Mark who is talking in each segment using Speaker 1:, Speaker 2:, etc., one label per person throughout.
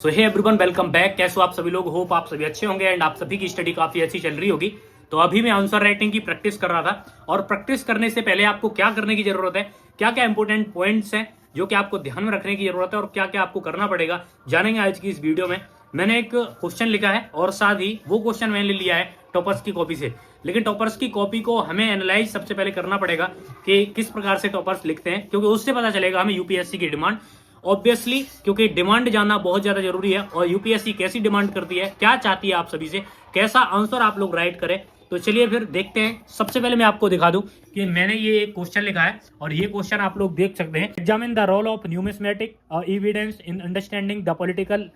Speaker 1: सो hey everyone, welcome back. कैसे हो आप सभी लोग? होप आप सभी अच्छे होंगे एंड आप सभी की स्टडी काफी अच्छी चल रही होगी। तो अभी मैं आंसर राइटिंग की प्रैक्टिस कर रहा था और प्रैक्टिस करने से पहले आपको क्या करने की जरूरत है, क्या क्या इंपॉर्टेंट पॉइंट्स हैं जो कि आपको ध्यान में रखने की जरूरत है और क्या क्या आपको करना पड़ेगा, जानेंगे आज की इस वीडियो में। मैंने एक क्वेश्चन लिखा है और साथ ही वो क्वेश्चन मैंने लिया है टॉपर्स की कॉपी से। लेकिन टॉपर्स की कॉपी को हमें एनालाइज सबसे पहले करना पड़ेगा कि किस प्रकार से टॉपर्स लिखते हैं, क्योंकि उससे पता चलेगा हमें यूपीएससी की डिमांड। ऑब्वियसली, क्योंकि डिमांड जानना बहुत ज्यादा जरूरी है और यूपीएससी कैसी डिमांड करती है, क्या चाहती है आप सभी से, कैसा आंसर आप लोग राइट करें। तो चलिए फिर देखते हैं। सबसे पहले मैं आपको दिखा दूं कि मैंने ये एक क्वेश्चन लिखा है और ये क्वेश्चन आप लोग देख सकते हैं। Examine the role of numismatic evidence in understanding the political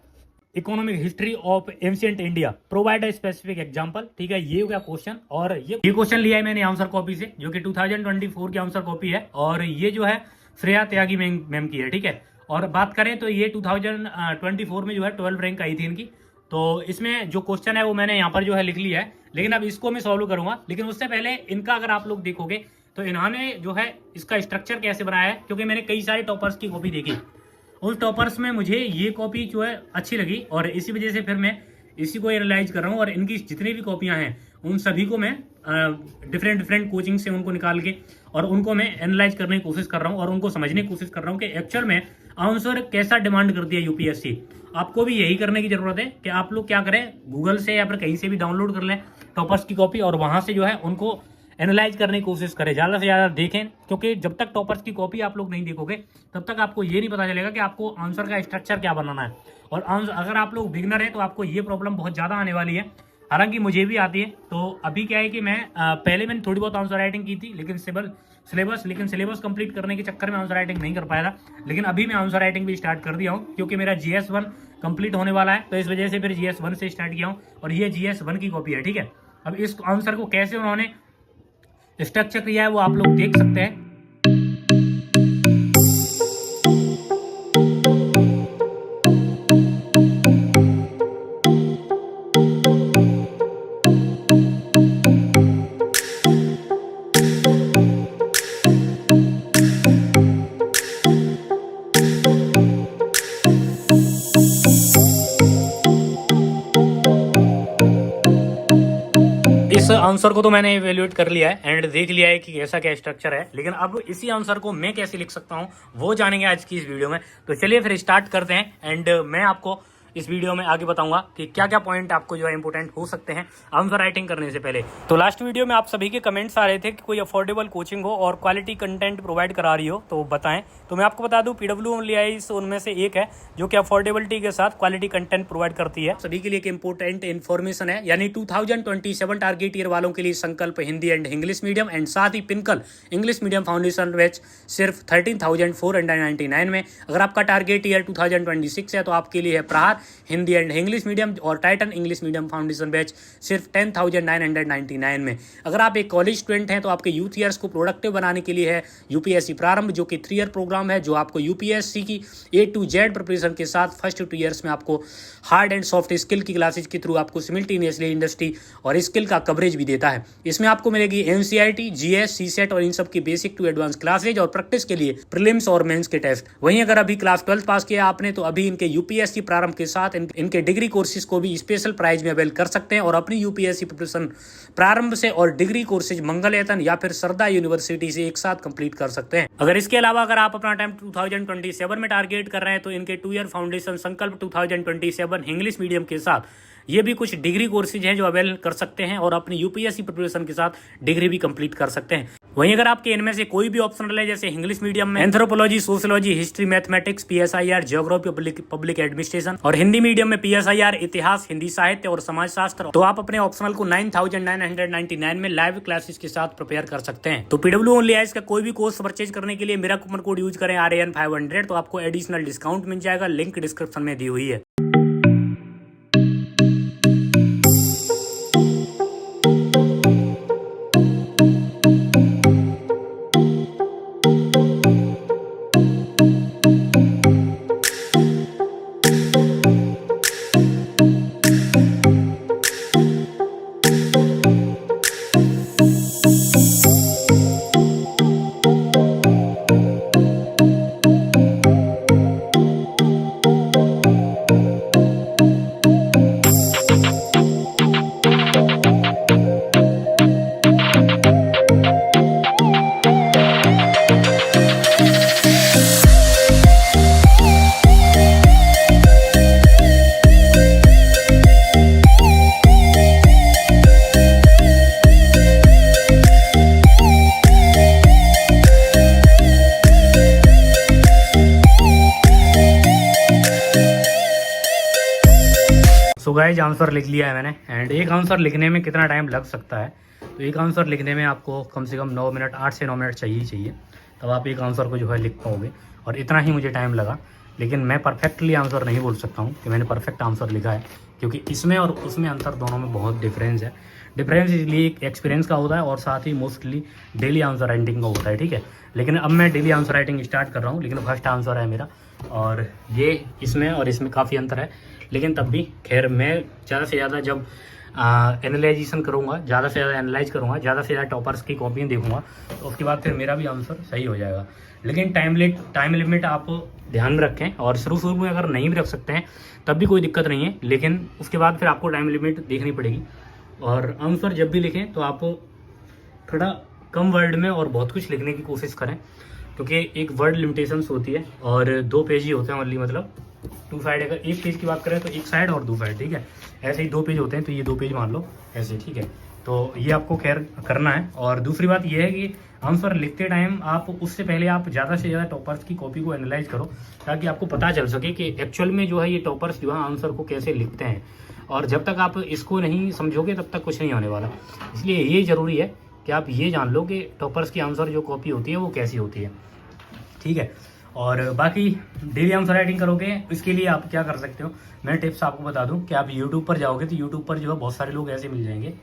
Speaker 1: economic history of ancient India, provide a specific example. ठीक है, ये हो गया क्वेश्चन। और ये क्वेश्चन लिया है मैंने आंसर कॉपी से, जो कि 2024 की आंसर कॉपी है और ये जो है श्रेया त्यागी मैम की है। ठीक है, और बात करें तो ये 2024 में जो है 12 रैंक आई थी इनकी। तो इसमें जो क्वेश्चन है वो मैंने यहाँ पर जो है लिख लिया है, लेकिन अब इसको मैं सॉल्व करूंगा। लेकिन उससे पहले इनका अगर आप लोग देखोगे तो इन्होंने जो है इसका स्ट्रक्चर कैसे बनाया है, क्योंकि मैंने कई सारे टॉपर्स की कॉपी देखी, उस टॉपर्स में मुझे ये कॉपी जो है अच्छी लगी और इसी वजह से फिर मैं इसी को एनालाइज कर रहा हूँ। और इनकी जितनी भी कॉपियां हैं उन सभी को मैं डिफरेंट डिफरेंट कोचिंग से उनको निकाल के और उनको मैं एनालाइज करने की कोशिश कर रहा हूँ और उनको समझने की कोशिश कर रहा हूँ कि एक्चुअल में आंसर कैसा डिमांड करती है यूपीएससी। आपको भी यही करने की जरूरत है कि आप लोग क्या करें, गूगल से या फिर कहीं से भी डाउनलोड कर लें टॉपर्स की कॉपी और वहां से जो है उनको एनालाइज करने की कोशिश करें, ज़्यादा से ज़्यादा देखें। क्योंकि जब तक टॉपर्स की कॉपी आप लोग नहीं देखोगे तब तक आपको ये नहीं पता चलेगा कि आपको आंसर का स्ट्रक्चर क्या बनाना है। और अगर आप लोग बिगनर हैं तो आपको ये प्रॉब्लम बहुत ज़्यादा आने वाली है, हालांकि मुझे भी आती है। तो अभी क्या है कि पहले मैंने थोड़ी बहुत आंसर राइटिंग की थी, लेकिन सिलेबस कंप्लीट करने के चक्कर में आंसर राइटिंग नहीं कर पाया था। लेकिन अभी मैं आंसर राइटिंग भी स्टार्ट कर दिया हूँ, क्योंकि मेरा GS1 कंप्लीट होने वाला है। तो इस वजह से फिर GS1 से स्टार्ट किया हूँ और ये GS1 की कॉपी है। ठीक है, अब इस आंसर को कैसे उन्होंने स्ट्रक्चर किया है वो आप लोग देख सकते हैं। इस आंसर को तो मैंने इवेल्युएट कर लिया है एंड देख लिया है कि कैसा क्या स्ट्रक्चर है, लेकिन अब इसी आंसर को मैं कैसे लिख सकता हूँ वो जानेंगे आज की इस वीडियो में। तो चलिए फिर स्टार्ट करते हैं एंड मैं आपको इस वीडियो में आगे बताऊंगा कि क्या क्या पॉइंट आपको जो है इंपॉर्टेंट हो सकते हैं आंसर राइटिंग करने से पहले। तो लास्ट वीडियो में आप सभी के कमेंट्स आ रहे थे कि कोई अफोर्डेबल कोचिंग हो और क्वालिटी कंटेंट प्रोवाइड करा रही हो तो बताएं। तो मैं आपको बता दूं PWI उनमें से एक है जो कि अफोर्डेबिलिटी के साथ क्वालिटी कंटेंट प्रोवाइड करती है। सभी के लिए एक इंपॉर्टेंट इन्फॉर्मेशन है, यानी 2027 टारगेट ईयर वालों के लिए Sankalp Hindi and English medium and साथ ही Pinnacle English medium foundation batch सिर्फ 13,499 में। अगर आपका टारगेट ईयर 2026 है तो आपके लिए है प्रहार हिंदी एंड इंग्लिश मीडियम और Titan English medium foundation batch सिर्फ 10,999 में। अगर आप एक कॉलेज स्टूडेंट हैं तो आपके यूथ ईयर्स को प्रोडक्टिव बनाने के लिए है यूपीएससी प्रारंभ, जो कि 3 ईयर प्रोग्राम है, जो आपको यूपीएससी की A to Z प्रिपरेशन के साथ फर्स्ट 2 ईयर्स में आपको हार्ड एंड सॉफ्ट स्किल की क्लासेज के थ्रू आपको सिमिल्टेनियसली इंडस्ट्री और स्किल का कवरेज भी देता है। इसमें आपको मिलेगी NCERT, GS, CSET और इन सब की बेसिक टू एडवांस क्लासेज और प्रैक्टिस के लिए प्रीलिम्स और मेंस के टेस्ट। वहीं अगर अभी क्लास 12 पास किया आपने तो अभी इनके यूपीएससी प्रारंभ के साथ इनके डिग्री कोर्सेज को भी स्पेशल प्राइज में अवेल कर सकते हैं और अपनी यूपीएससी प्रिपरेशन प्रारंभ से और डिग्री कोर्सेज मंगलयतन या फिर सरदा यूनिवर्सिटी से एक साथ कंप्लीट कर सकते हैं। अगर इसके अलावा अगर आप अपना टाइम 2027 में टारगेट कर रहे हैं तो इनके 2 ईयर फाउंडेशन संकल्प 2027 इंग्लिश मीडियम के साथ ये भी कुछ डिग्री कोर्सेज हैं जो अवेल कर सकते हैं और अपनी यूपीएससी प्रिपरेशन के साथ डिग्री भी कंप्लीट कर सकते हैं। वहीं अगर आपके इनमें से कोई भी ऑप्शनल है, जैसे इंग्लिश मीडियम में anthropology, sociology, history, mathematics, PSIR, geography, public administration और हिंदी मीडियम में PSIR, इतिहास, हिंदी साहित्य और समाजशास्त्र, तो आप अपने ऑप्शनल को 9,999 में लाइव क्लासेस के साथ प्रिपेयर कर सकते हैं। तो PWI का कोई भी कोर्स परचेज करने के लिए मेरा कूपन कोड यूज करें RAN500, तो आपको एडिशनल डिस्काउंट मिल जाएगा। लिंक डिस्क्रिप्शन में दी हुई है। तो गाइस आंसर लिख लिया है मैंने। एंड एक आंसर लिखने में कितना टाइम लग सकता है, तो एक आंसर लिखने में आपको कम से कम 9 मिनट, 8 से 9 मिनट चाहिए। तब आप एक आंसर को जो है लिख पाओगे, और इतना ही मुझे टाइम लगा। लेकिन मैं परफेक्टली आंसर नहीं बोल सकता हूँ कि मैंने परफेक्ट आंसर लिखा है, क्योंकि इसमें और उसमें अंतर दोनों में बहुत डिफरेंस है। डिफरेंस इसलिए एक एक्सपीरियंस का होता है और साथ ही मोस्टली डेली आंसर राइटिंग का होता है, ठीक है। लेकिन अब मैं डेली आंसर राइटिंग स्टार्ट कर रहा हूँ, लेकिन फर्स्ट आंसर है मेरा, और ये इसमें और इसमें काफ़ी अंतर है। लेकिन तब भी खैर मैं ज़्यादा से ज़्यादा जब एनालाइजेशन करूँगा, ज़्यादा से ज़्यादा एनालाइज करूँगा, ज़्यादा से ज़्यादा टॉपर्स की कॉपियाँ देखूँगा, तो उसके बाद फिर मेरा भी आंसर सही हो जाएगा। लेकिन टाइम लिमिट आप ध्यान में रखें, और शुरू में अगर नहीं भी रख सकते हैं तब भी कोई दिक्कत नहीं है, लेकिन उसके बाद फिर आपको टाइम लिमिट देखनी पड़ेगी। और आंसर जब भी लिखें तो आप थोड़ा कम वर्ड में और बहुत कुछ लिखने की कोशिश करें, क्योंकि एक वर्ड लिमिटेशंस होती है और 2 पेज ही होते हैं ओनली, मतलब 2 साइड। अगर एक पेज की बात करें तो 1 साइड और 2 साइड, ठीक है। ऐसे ही 2 पेज होते हैं, तो ये 2 पेज मान लो ऐसे, ठीक है। तो ये आपको खैर करना है। और दूसरी बात ये है कि आंसर लिखते टाइम आप उससे पहले आप ज़्यादा से ज़्यादा टॉपर्स की कॉपी को एनालाइज करो, ताकि आपको पता चल सके कि एक्चुअल में जो है ये टॉपर्स जो है आंसर को कैसे लिखते हैं। और जब तक आप इसको नहीं समझोगे तब तक कुछ नहीं होने वाला। इसलिए ये ज़रूरी है कि आप ये जान लो कि टॉपर्स की आंसर जो कॉपी होती है वो कैसी होती है, ठीक है। और बाकी डेली आंसर राइटिंग करोगे, इसके लिए आप क्या कर सकते हो, मैं टिप्स आपको बता दूं कि आप यूट्यूब पर जाओगे तो यूट्यूब पर जो है बहुत सारे लोग ऐसे मिल जाएंगे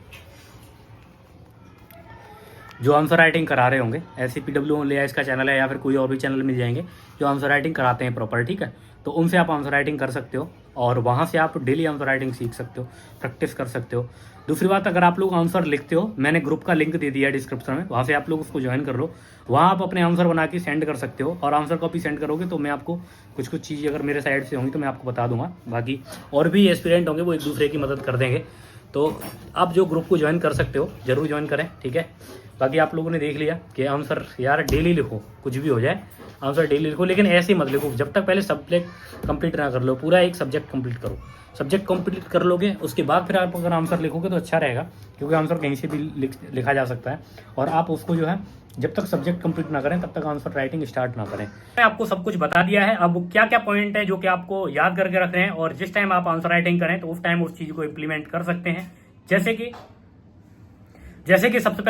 Speaker 1: जो आंसर राइटिंग करा रहे होंगे। SCPW लिया इसका चैनल है, या फिर कोई और भी चैनल मिल जाएंगे जो आंसर राइटिंग कराते हैं प्रॉपर, ठीक है। तो उनसे आप आंसर राइटिंग कर सकते हो, और वहाँ से आप डेली आंसर राइटिंग सीख सकते हो, प्रैक्टिस कर सकते हो। दूसरी बात, अगर आप लोग आंसर लिखते हो, मैंने ग्रुप का लिंक दे दिया है डिस्क्रिप्शन में, वहाँ से आप लोग उसको ज्वाइन कर लो। वहाँ आप अपने आंसर बना के सेंड कर सकते हो, और आंसर कॉपी सेंड करोगे तो मैं आपको कुछ चीज़ें अगर मेरे साइड से होंगी तो मैं आपको बता दूंगा। बाकी और भी एस्पिरेंट होंगे, वो एक दूसरे की मदद कर देंगे। तो आप जो ग्रुप को ज्वाइन कर सकते हो ज़रूर ज्वाइन करें, ठीक है। बाकी आप लोगों ने देख लिया कि आंसर यार डेली लिखो, कुछ भी हो जाए आंसर डेली लिखो, लेकिन ऐसे ही मत लिखो जब तक पहले सब्जेक्ट कंप्लीट ना कर लो। पूरा एक सब्जेक्ट कंप्लीट करो, सब्जेक्ट कंप्लीट कर लोगे उसके बाद फिर आप अगर आंसर लिखोगे तो अच्छा रहेगा, क्योंकि आंसर कहीं से भी लिखा जा सकता है। और आप उसको जो है जब तक सब्जेक्ट कंप्लीट ना करें तब तक आंसर राइटिंग स्टार्ट ना करें। मैं आपको सब कुछ बता दिया है। अब क्या क्या पॉइंट है जो कि आपको याद करके रखने हैं, और जिस टाइम आप आंसर राइटिंग करें तो उस टाइम उस चीज को इम्प्लीमेंट कर सकते हैं। जैसे कि सबसे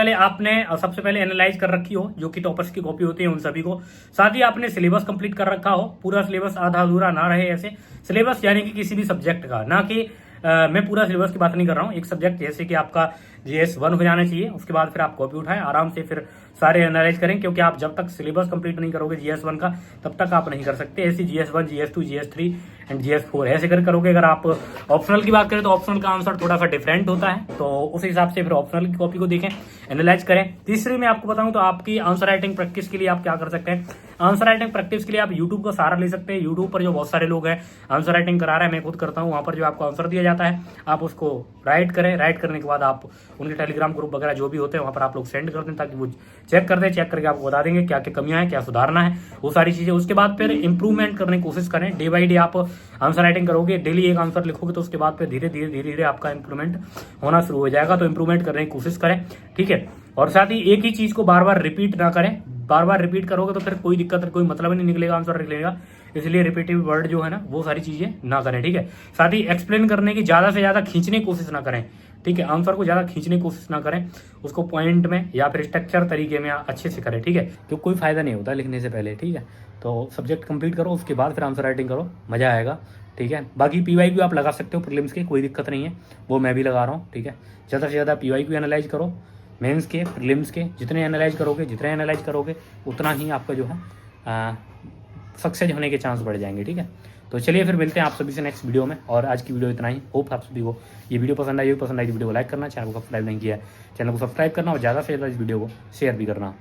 Speaker 1: पहले एनालाइज कर रखी हो जो कि टॉपर्स की कॉपी होती है उन सभी को। साथ ही आपने सिलेबस कंप्लीट कर रखा हो, पूरा सिलेबस आधा अधूरा ना रहे। ऐसे सिलेबस यानी कि किसी भी सब्जेक्ट का, ना कि मैं पूरा सिलेबस की बात नहीं कर रहा हूँ। एक सब्जेक्ट जैसे कि आपका GS 1 हो जाना चाहिए, उसके बाद फिर आप कॉपी उठाएं आराम से, फिर सारे एनालाइज करें, क्योंकि आप जब तक सिलेबस कंप्लीट नहीं करोगे GS 1 का तब तक आप नहीं कर सकते। ऐसे GS 1, GS 2, GS 3 and GS 4 ऐसे कर करोगे। अगर आप ऑप्शनल की बात करें तो ऑप्शनल का आंसर थोड़ा सा डिफरेंट होता है, तो उस हिसाब से फिर ऑप्शनल की कॉपी को देखें, एनालाइज करें। तीसरी में आपको बताऊं तो आपकी आंसर राइटिंग प्रैक्टिस के लिए आप क्या कर सकते हैं। आंसर राइटिंग प्रैक्टिस के लिए आप यूट्यूब का सहारा ले सकते हैं। यूट्यूब पर जो बहुत सारे लोग हैं आंसर राइटिंग करा रहे हैं, मैं खुद करता हूँ। वहाँ पर जो आपको आंसर दिया जाता है आप उसको राइट करें, राइट करने के बाद आप उनके टेलीग्राम ग्रुप वगैरह जो भी होते हैं वहाँ पर आप लोग सेंड कर दें, ताकि वो चेक कर दें। चेक करके आपको बता देंगे क्या क्या कमियां हैं, क्या सुधारना है, वो सारी चीजें। उसके बाद फिर इंप्रूवमेंट करने की कोशिश करें। डे बाई डे आप आंसर राइटिंग करोगे, डेली एक आंसर लिखोगे, तो उसके बाद फिर धीरे धीरे आपका इंप्रूवमेंट होना शुरू हो जाएगा। तो इंप्रूवमेंट करने की कोशिश करें, ठीक है। और साथ ही एक ही चीज को बार बार रिपीट ना करें। बार बार रिपीट करोगे तो फिर कोई दिक्कत, कोई मतलब नहीं निकलेगा, आंसर निकलेगा। इसलिए रिपीटिव वर्ड जो है ना वो सारी चीजें ना करें, ठीक है। साथ ही एक्सप्लेन करने की ज्यादा से ज्यादा खींचने की कोशिश ना करें, ठीक है। आंसर को ज्यादा खींचने की कोशिश ना करें, उसको पॉइंट में या फिर स्ट्रक्चर तरीके में अच्छे से करें, ठीक है। क्योंकि कोई फायदा नहीं होता लिखने से पहले, ठीक है। तो सब्जेक्ट कंप्लीट करो, उसके बाद फिर आंसर राइटिंग करो, मजा आएगा, ठीक है। बाकी PYQ आप लगा सकते हो प्रीलिम्स के, कोई दिक्कत नहीं है, वो मैं भी लगा रहा हूँ, ठीक है। ज़्यादा से ज़्यादा PYQ एनालाइज करो, मेंस के प्रीलिम्स के जितने एनालाइज करोगे उतना ही आपका जो है सक्सेस होने के चांस बढ़ जाएंगे, ठीक है। तो चलिए फिर मिलते हैं आप सभी से नेक्स्ट वीडियो में, और आज की वीडियो इतना ही। होप आप सभी को ये वीडियो पसंद आई तो वीडियो को लाइक करना, चैनल को सब्सक्राइब नहीं किया है चैनल को सब्सक्राइब करना, और ज़्यादा से ज़्यादा इस वीडियो को शेयर भी करना।